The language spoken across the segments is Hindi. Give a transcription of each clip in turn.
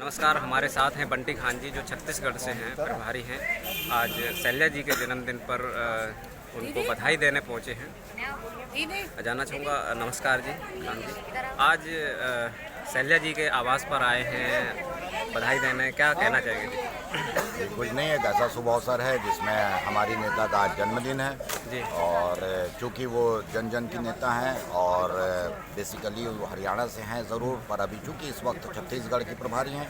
नमस्कार, हमारे साथ हैं बंटी खान जी जो छत्तीसगढ़ से हैं, प्रभारी हैं। आज शैल्या जी के जन्मदिन पर उनको बधाई देने पहुंचे हैं। जानना चाहूँगा, नमस्कार जी खान जी, आज शैल्या जी के आवास पर आए हैं बधाई देने, क्या कहना चाहेंगे जी? कुछ नहीं, एक ऐसा शुभ अवसर है जिसमें हमारी नेता का आज जन्मदिन है जी। और चूँकि वो जन जन की नेता हैं और बेसिकली वो हरियाणा से हैं ज़रूर, पर अभी चूँकि इस वक्त छत्तीसगढ़ की प्रभारी हैं।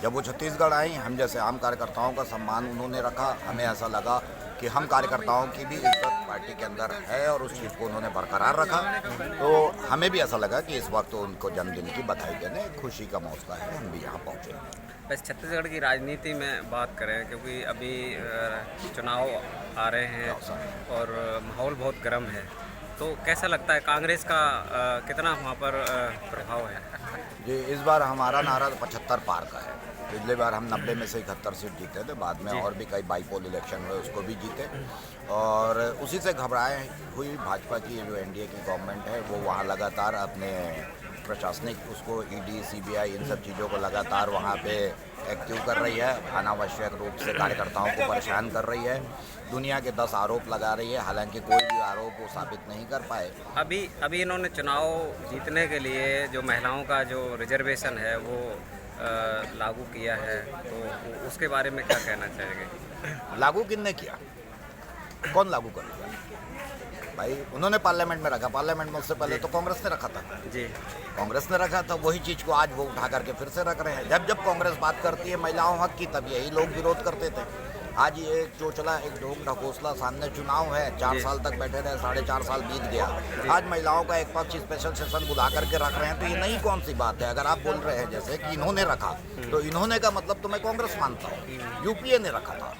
जब वो छत्तीसगढ़ आई, हम जैसे आम कार्यकर्ताओं का सम्मान उन्होंने रखा। हमें ऐसा लगा कि हम कार्यकर्ताओं की भी इज्जत पार्टी के अंदर है और उस चीज़ को उन्होंने बरकरार रखा। तो हमें भी ऐसा लगा कि इस वक्त उनको जन्मदिन की बधाई देने खुशी का मौका है, हम भी यहाँ पहुँचे। बस छत्तीसगढ़ की राजनीति में बात करें, क्योंकि अभी चुनाव आ रहे हैं और माहौल बहुत गर्म है, तो कैसा लगता है कांग्रेस का कितना वहाँ पर प्रभाव है? जी, इस बार हमारा नारा 75 पार का है। पिछले बार हम 90 में से 71 सीट जीते थे, बाद में और भी कई बाईपोल इलेक्शन हुए, उसको भी जीते और उसी से घबराए हुई भाजपा की जो एनडीए की गवर्नमेंट है वो वहाँ लगातार अपने प्रशासनिक उसको ईडी सीबीआई इन सब चीज़ों को लगातार वहाँ पे एक्टिव कर रही है, अनावश्यक रूप से कार्यकर्ताओं को परेशान कर रही है, दुनिया के 10 आरोप लगा रही है, हालांकि कोई भी आरोप वो साबित नहीं कर पाए। अभी इन्होंने चुनाव जीतने के लिए जो महिलाओं का जो रिजर्वेशन है वो लागू किया है, तो उसके बारे में क्या कहना चाहेंगे? लागू किसने किया? कौन लागू करेगा भाई? उन्होंने पार्लियामेंट में रखा, पार्लियामेंट में उससे पहले तो कांग्रेस ने रखा था जी। कांग्रेस ने रखा था, वही चीज़ को आज वो उठा करके फिर से रख रहे हैं। जब जब कांग्रेस बात करती है महिलाओं हक की, तब यही लोग विरोध करते थे। आज ये एक चोचला, एक ढोंग ढकोसला, सामने चुनाव है, 4 साल तक बैठे रहे, 4.5 साल बीत गया। आज महिलाओं का एक पक्ष स्पेशल सेशन बुला करके रख रहे हैं, तो ये नई कौन सी बात है? अगर आप बोल रहे हैं जैसे कि इन्होंने रखा, तो इन्होंने का मतलब तो मैं कांग्रेस मानता हूँ, यूपीए ने रखा था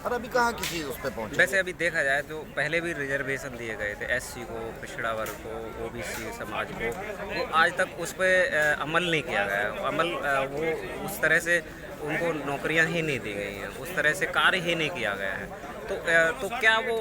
और अभी कहाँ किसी उस पर पहुँचे। वैसे अभी देखा जाए तो पहले भी रिजर्वेशन दिए गए थे, एससी को, पिछड़ा वर्ग को, ओबीसी समाज को, वो आज तक उस पर अमल नहीं किया गया। अमल वो उस तरह से उनको नौकरियां ही नहीं दी गई हैं, उस तरह से कार्य ही नहीं किया गया है, तो क्या वो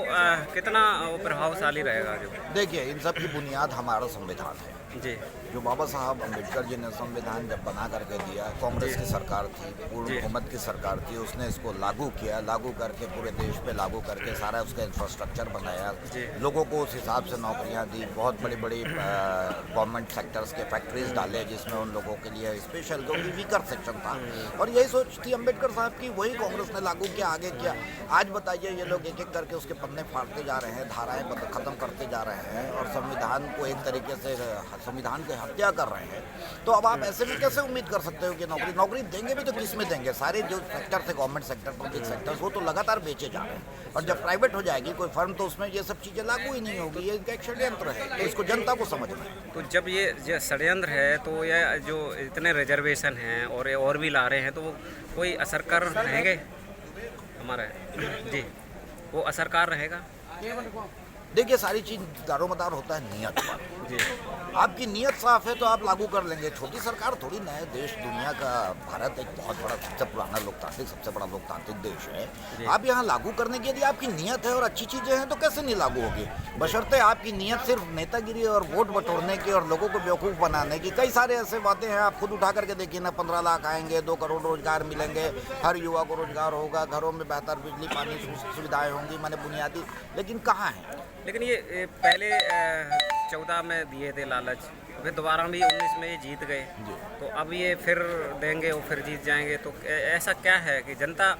कितना प्रभावशाली रहेगा? जो देखिए, इन सब की बुनियाद हमारा संविधान है जी। जो बाबा साहब अम्बेडकर जी ने संविधान जब बना करके दिया, कांग्रेस की सरकार थी, पूर्व हुकूमत की सरकार थी, उसने इसको लागू किया, लागू करके पूरे देश पे लागू करके सारा उसका इंफ्रास्ट्रक्चर बनाया, लोगों को उस हिसाब से नौकरियां दी, बहुत बड़ी बड़ी गवर्नमेंट सेक्टर्स के फैक्ट्रीज डाले जिसमें उन लोगों के लिए स्पेशल, क्योंकि वीकर सेक्शन था और यही सोच थी अम्बेडकर साहब की, वही कांग्रेस ने लागू किया, आगे किया। आज बताइए, ये लोग एक एक करके उसके पन्ने फाड़ते जा रहे हैं, धाराएं ख़त्म करते जा रहे हैं और संविधान को एक तरीके से संविधान की हत्या कर रहे हैं। तो अब आप ऐसे में कैसे उम्मीद कर सकते हो कि नौकरी देंगे भी तो किस में देंगे? सारे जो सेक्टर थे, गवर्नमेंट सेक्टर, पब्लिक सेक्टर, वो तो लगातार बेचे जा रहे हैं और जब प्राइवेट हो जाएगी कोई फर्म तो उसमें ये सब चीज़ें लागू ही नहीं होगी। ये एक षड्यंत्र है, तो इसको जनता को समझना है। तो जब ये षड्यंत्र है, तो ये जो इतने रिजर्वेशन हैं और भी ला रहे हैं, तो वो कोई असरकार रहेंगे हमारा जी? वो असरकार रहेगा? देखिए, सारी चीज़ दारोमदार होता है नियत पर जी। आपकी नियत साफ है तो आप लागू कर लेंगे। छोटी सरकार थोड़ी ना है, देश दुनिया का, भारत एक बहुत बड़ा, सबसे पुराना लोकतांत्रिक, सबसे बड़ा लोकतांत्रिक देश है। आप यहाँ लागू करने के लिए आपकी नियत है और अच्छी चीज़ें हैं तो कैसे नहीं लागू होगी? बशर्ते आपकी नियत सिर्फ नेतागिरी और वोट बटोरने की और लोगों को बेवकूफ़ बनाने की। कई सारे ऐसे बातें हैं, आप खुद उठा करके देखिए ना, 15 लाख आएंगे, 2 करोड़ रोजगार मिलेंगे, हर युवा को रोजगार होगा, घरों में बेहतर बिजली पानी सुविधाएँ होंगी, माने बुनियादी, लेकिन कहाँ है? लेकिन ये पहले 14 में दिए थे लालच, फिर दोबारा भी 19 में ये जीत गए, तो अब ये फिर देंगे और फिर जीत जाएंगे, तो ऐसा क्या है कि जनता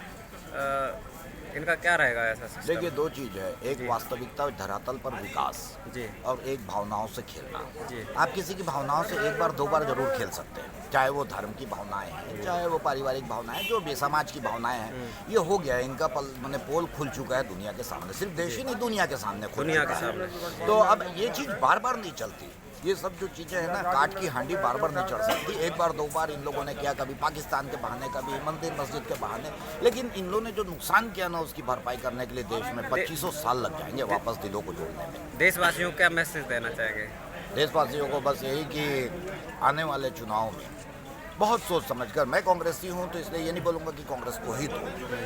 इनका क्या रहेगा ऐसा सिस्टम? देखिए, 2 चीज़ है, एक वास्तविकता धरातल पर विकास जी और एक भावनाओं से खेलना जी। आप किसी की भावनाओं से एक बार 2 बार जरूर खेल सकते हैं, चाहे वो धर्म की भावनाएं हैं, चाहे वो पारिवारिक भावनाएं, जो भी समाज की भावनाएं हैं। ये हो गया, इनका मैंने पोल खुल चुका है दुनिया के सामने, सिर्फ देश ही नहीं, दुनिया के सामने खुल चुका है। तो अब ये चीज़ बार बार नहीं चलती। ये सब जो चीज़ें हैं ना, काट की हांडी बार बार नहीं चढ़ सकती। एक बार 2 बार इन लोगों ने किया, कभी पाकिस्तान के बहाने, कभी मंदिर मस्जिद के बहाने, लेकिन इन लोगों ने जो नुकसान किया ना, उसकी भरपाई करने के लिए देश में 2500 साल लग जाएंगे वापस दिलों को जोड़ने में। देशवासियों को क्या मैसेज देना चाहेंगे? देशवासियों को बस यही कि आने वाले चुनाव में बहुत सोच समझकर, मैं कांग्रेसी हूं तो इसलिए ये नहीं बोलूंगा कि कांग्रेस को ही दो,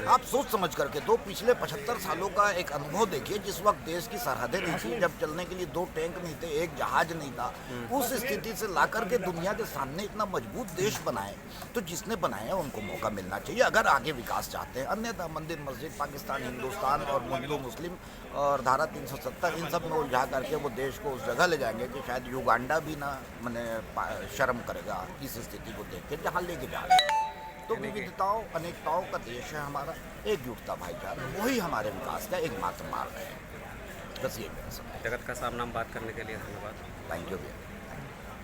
आप सोच समझ करके दो। पिछले 75 सालों का एक अनुभव देखिए, जिस वक्त देश की सरहदें नहीं थी, जब चलने के लिए 2 टैंक नहीं थे, एक जहाज नहीं था, उस स्थिति से ला करके दुनिया के सामने इतना मजबूत देश बनाए, तो जिसने बनाया उनको मौका मिलना चाहिए अगर आगे विकास चाहते हैं। अन्यथा मंदिर मस्जिद, पाकिस्तान हिंदुस्तान और हिंदू मुस्लिम और धारा 370 इन सब में उलझा करके वो देश को उस जगह ले जाएंगे कि शायद युगांडा भी ना मैंने शर्म करेगा इस स्थिति को देख के जहाँ लेके जा रहे हैं। तो विविधताओं अनेकताओं का देश है हमारा, एकजुटता भाईचारा वही हमारे विकास का एकमात्र मार्ग है। बस ये मेरा समझ। जगत का सामना बात करने के लिए धन्यवाद। थैंक यू भैया।